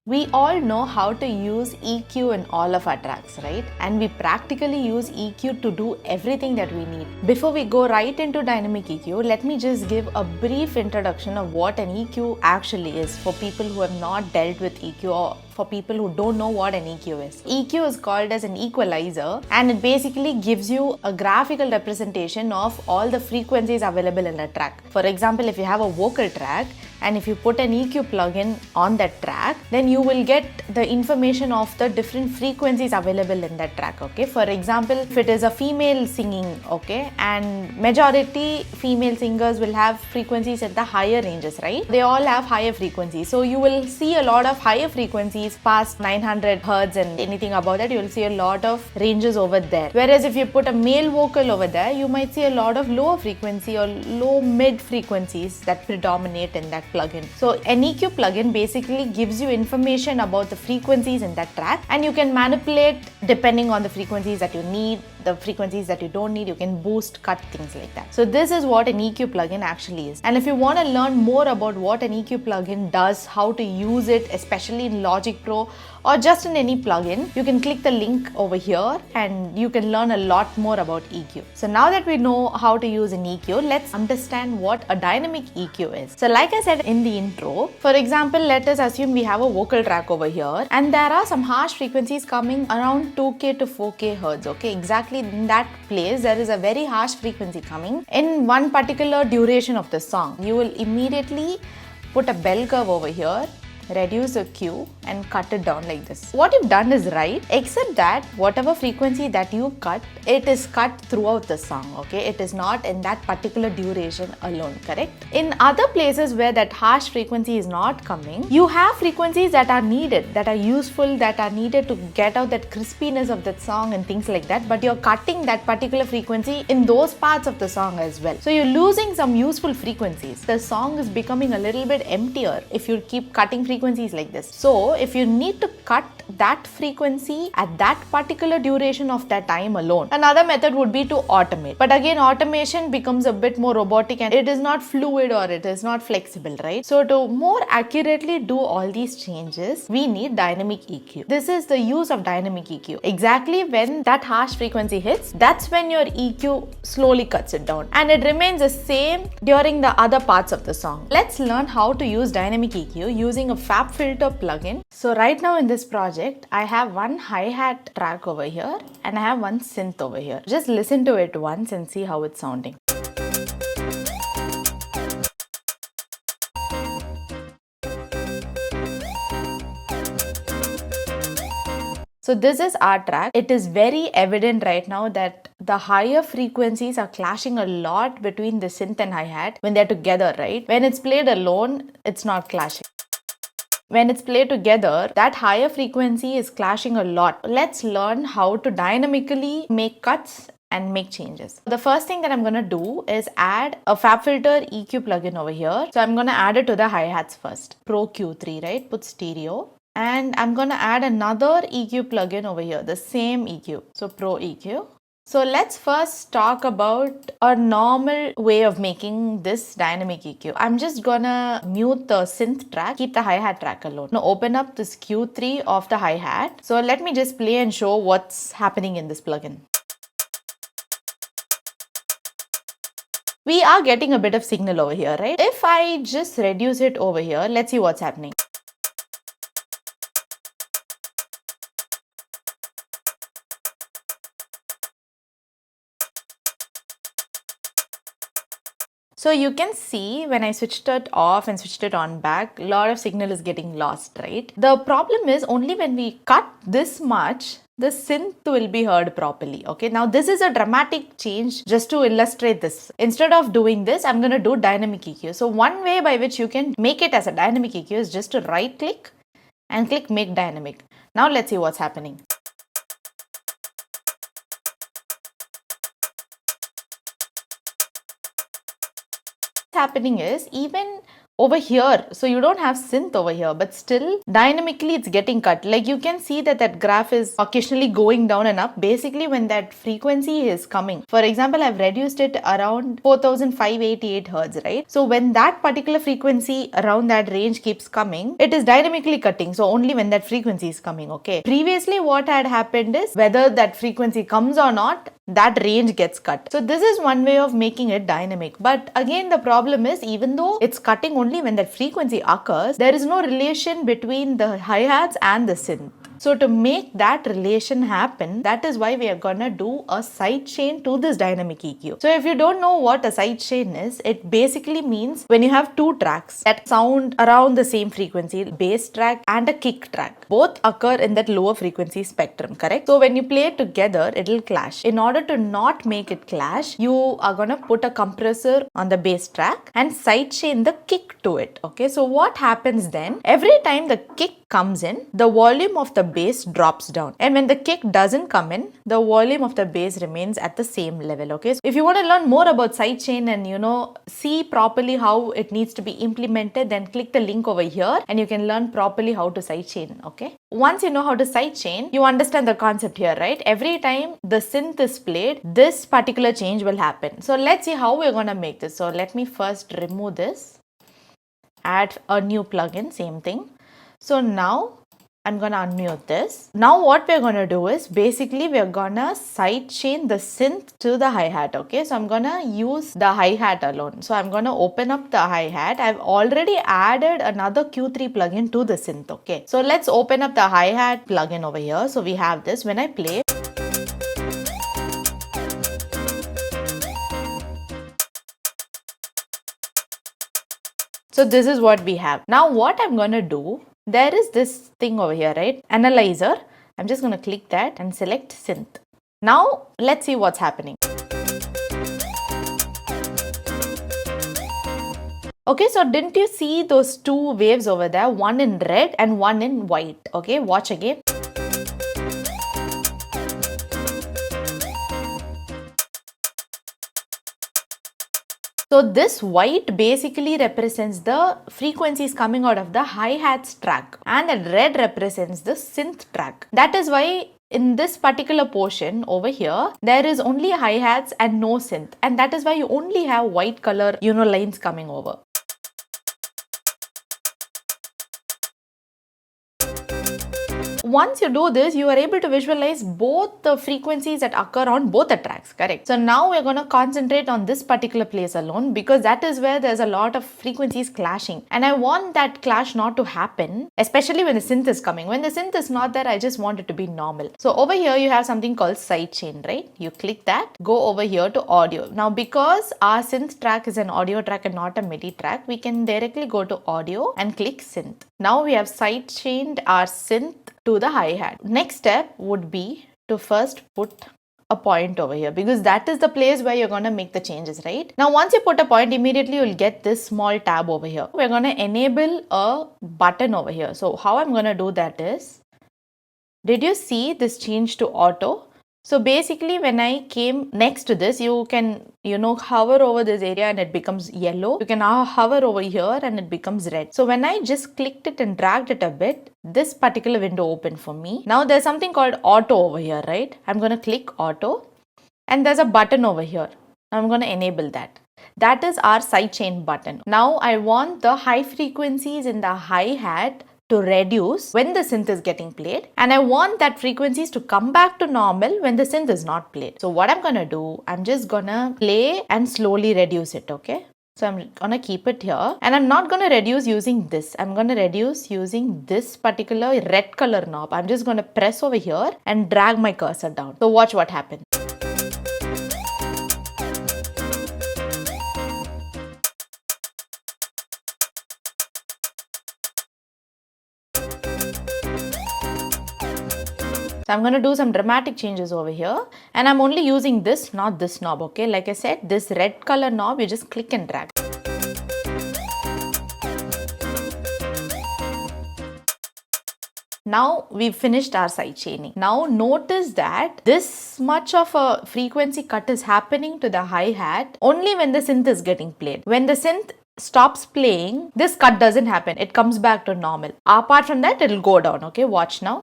We all know how to use EQ in all of our tracks, right? And we practically use EQ to do everything that we need. Before we go right into dynamic EQ, let me just give a brief introduction of what an EQ actually is for people who have not dealt with EQ or for people who don't know what an EQ is. EQ is called as an equalizer, and it basically gives you a graphical representation of all the frequencies available in a track. For example, if you have a vocal track and if you put an EQ plugin on that track, then you will get the information of the different frequencies available in that track. Okay, for example, if it is a female singing, okay, and majority female singers will have frequencies at the higher ranges, right? They all have higher frequencies, so you will see a lot of higher frequencies past 900 hertz, and anything above that you will see a lot of ranges over there. Whereas if you put a male vocal over there, you might see a lot of lower frequency or low mid frequencies that predominate in that plugin. So an EQ plugin basically gives you information about the frequencies in that track, and you can manipulate depending on the frequencies that you need, the frequencies that you don't need. You can boost, cut, things like that. So this is what an EQ plugin actually is. And if you want to learn more about what an EQ plugin does, how to use it, especially in Logic Pro or just in any plugin, you can click the link over here and you can learn a lot more about EQ. So now that we know how to use an EQ, let's understand what a dynamic EQ is. So like I said in the intro, for example, let us assume we have a vocal track over here and there are some harsh frequencies coming around 2K to 4K hertz. Okay, exactly in that place there is a very harsh frequency coming in one particular duration of the song. You will immediately put a bell curve over here, reduce the Q and cut it down like this. What you've done is right, except that whatever frequency that you cut, it is cut throughout the song. Okay, it is not in that particular duration alone, correct? In other places where that harsh frequency is not coming, you have frequencies that are needed, that are useful, that are needed to get out that crispiness of that song and things like that, but you're cutting that particular frequency in those parts of the song as well. So you're losing some useful frequencies. The song is becoming a little bit emptier if you keep cutting frequencies like this. So if you need to cut that frequency at that particular duration of that time alone, another method would be to automate. But again, automation becomes a bit more robotic and it is not fluid or it is not flexible, right? So to more accurately do all these changes, we need dynamic EQ. This is the use of dynamic EQ. Exactly when that harsh frequency hits, that's when your EQ slowly cuts it down and it remains the same during the other parts of the song. Let's learn how to use dynamic EQ using a FabFilter plugin. So right now in this project, I have one hi-hat track over here and I have one synth over here. Just listen to it once and see how it's sounding. So this is our track. It is very evident right now that the higher frequencies are clashing a lot between the synth and hi-hat when they're together, right? When it's played alone, it's not clashing. When it's played together, that higher frequency is clashing a lot. Let's learn how to dynamically make cuts and make changes. The first thing that I'm going to do is add a FabFilter EQ plugin over here. So I'm going to add it to the hi-hats first. Pro Q3, right? Put stereo. And I'm going to add another EQ plugin over here, the same EQ. So Pro EQ. So let's first talk about a normal way of making this dynamic EQ. I'm just gonna mute the synth track, keep the hi-hat track alone. Now open up this Q3 of the hi-hat. So let me just play and show what's happening in this plugin. We are getting a bit of signal over here, right? If I just reduce it over here, let's see what's happening. So you can see when I switched it off and switched it on back, a lot of signal is getting lost, right? The problem is only when we cut this much, the synth will be heard properly. Okay, now this is a dramatic change just to illustrate this. Instead of doing this, I'm going to do dynamic EQ. So one way by which you can make it as a dynamic EQ is just to right click and click make dynamic. Now let's see what's happening. Happening is even over here. So you don't have synth over here, but still dynamically it's getting cut. Like you can see that graph is occasionally going down and up, basically when that frequency is coming. For example, I've reduced it around 4588 hertz, right? So when that particular frequency around that range keeps coming, it is dynamically cutting. So only when that frequency is coming, okay? Previously what had happened is whether that frequency comes or not, that range gets cut. So this is one way of making it dynamic. But again, the problem is, even though it's cutting only when that frequency occurs, there is no relation between the hi-hats and the synth. So to make that relation happen, that is why we are gonna do a side chain to this dynamic EQ. So if you don't know what a side chain is, it basically means when you have two tracks that sound around the same frequency, bass track and a kick track, both occur in that lower frequency spectrum, correct? So when you play it together, it'll clash. In order to not make it clash, you are gonna put a compressor on the bass track and side chain the kick to it, okay? So what happens then? Every time the kick comes in, the volume of the bass drops down, and when the kick doesn't come in, the volume of the bass remains at the same level, okay? So if you want to learn more about sidechain and see properly how it needs to be implemented, then click the link over here and you can learn properly how to sidechain, okay? Once you know how to sidechain, you understand the concept here, right? Every time the synth is played, this particular change will happen. So let's see how we're going to make this. So let me first remove this, add a new plugin, same thing. So now I'm gonna unmute this. Now what we're gonna do is basically we're gonna sidechain the synth to the hi-hat, okay? So I'm gonna use the hi-hat alone. So I'm gonna open up the hi-hat. I've already added another Q3 plugin to the synth, okay? So let's open up the hi-hat plugin over here. So we have this. When I play, so this is what we have. Now what I'm gonna do, there is this thing over here, right? Analyzer. I'm just going to click that and select synth. Now let's see what's happening. Okay, so didn't you see those two waves over there? One in red and one in white. Okay, watch again. So this white basically represents the frequencies coming out of the hi-hats track, and the red represents the synth track. That is why in this particular portion over here, there is only hi-hats and no synth, and that is why you only have white color lines coming over. Once you do this, you are able to visualize both the frequencies that occur on both the tracks, correct? So now we're going to concentrate on this particular place alone, because that is where there's a lot of frequencies clashing. And I want that clash not to happen, especially when the synth is coming. When the synth is not there, I just want it to be normal. So over here, you have something called sidechain, right? You click that, go over here to audio. Now, because our synth track is an audio track and not a MIDI track, we can directly go to audio and click synth. Now we have sidechained our synth to the hi-hat. Next step would be to first put a point over here, because that is the place where you're going to make the changes, right? Now once you put a point, immediately you'll get this small tab over here. We're going to enable a button over here. So how I'm going to do that is, did you see this change to auto? So basically when I came next to this, you can hover over this area and it becomes yellow. You can now hover over here and it becomes red. So when I just clicked it and dragged it a bit, this particular window opened for me. Now there's something called auto over here, right? I'm going to click auto and there's a button over here. I'm going to enable that. That is our sidechain button. Now I want the high frequencies in the hi-hat to reduce when the synth is getting played, and I want that frequencies to come back to normal when the synth is not played. So what I'm gonna do, I'm just gonna play and slowly reduce it, okay? So I'm gonna keep it here, and I'm not gonna reduce using this. I'm gonna reduce using this particular red color knob. I'm just gonna press over here and drag my cursor down. So watch what happens. So I'm going to do some dramatic changes over here, and I'm only using this, not this knob, okay? Like I said, this red color knob, you just click and drag. Now we've finished our side chaining. Now notice that this much of a frequency cut is happening to the hi-hat only when the synth is getting played. When the synth stops playing, this cut doesn't happen. It comes back to normal. Apart from that, it'll go down. Okay, watch now.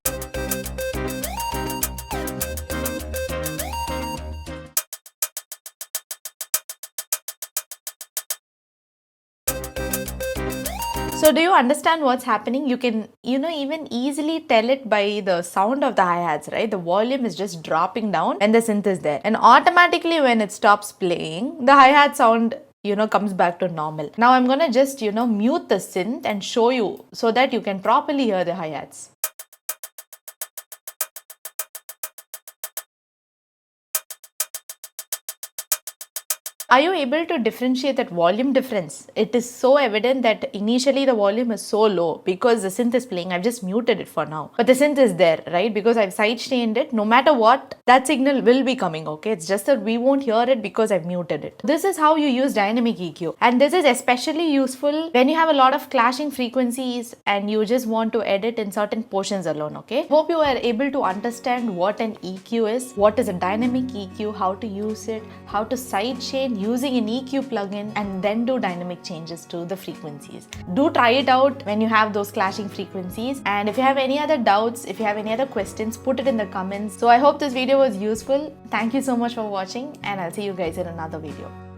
So do you understand what's happening? You can, even easily tell it by the sound of the hi-hats, right? The volume is just dropping down when the synth is there. And automatically when it stops playing, the hi-hat sound comes back to normal. Now I'm gonna just, mute the synth and show you so that you can properly hear the hi-hats. Are you able to differentiate that volume difference? It is so evident that initially the volume is so low because the synth is playing. I've just muted it for now. But the synth is there, right? Because I've sidechained it. No matter what, that signal will be coming, okay? It's just that we won't hear it because I've muted it. This is how you use dynamic EQ. And this is especially useful when you have a lot of clashing frequencies and you just want to edit in certain portions alone, okay? Hope you are able to understand what an EQ is, what is a dynamic EQ, how to use it, how to sidechain using an EQ plugin, and then do dynamic changes to the frequencies. Do try it out when you have those clashing frequencies. And if you have any other doubts, if you have any other questions, put it in the comments. So I hope this video was useful. Thank you so much for watching, and I'll see you guys in another video.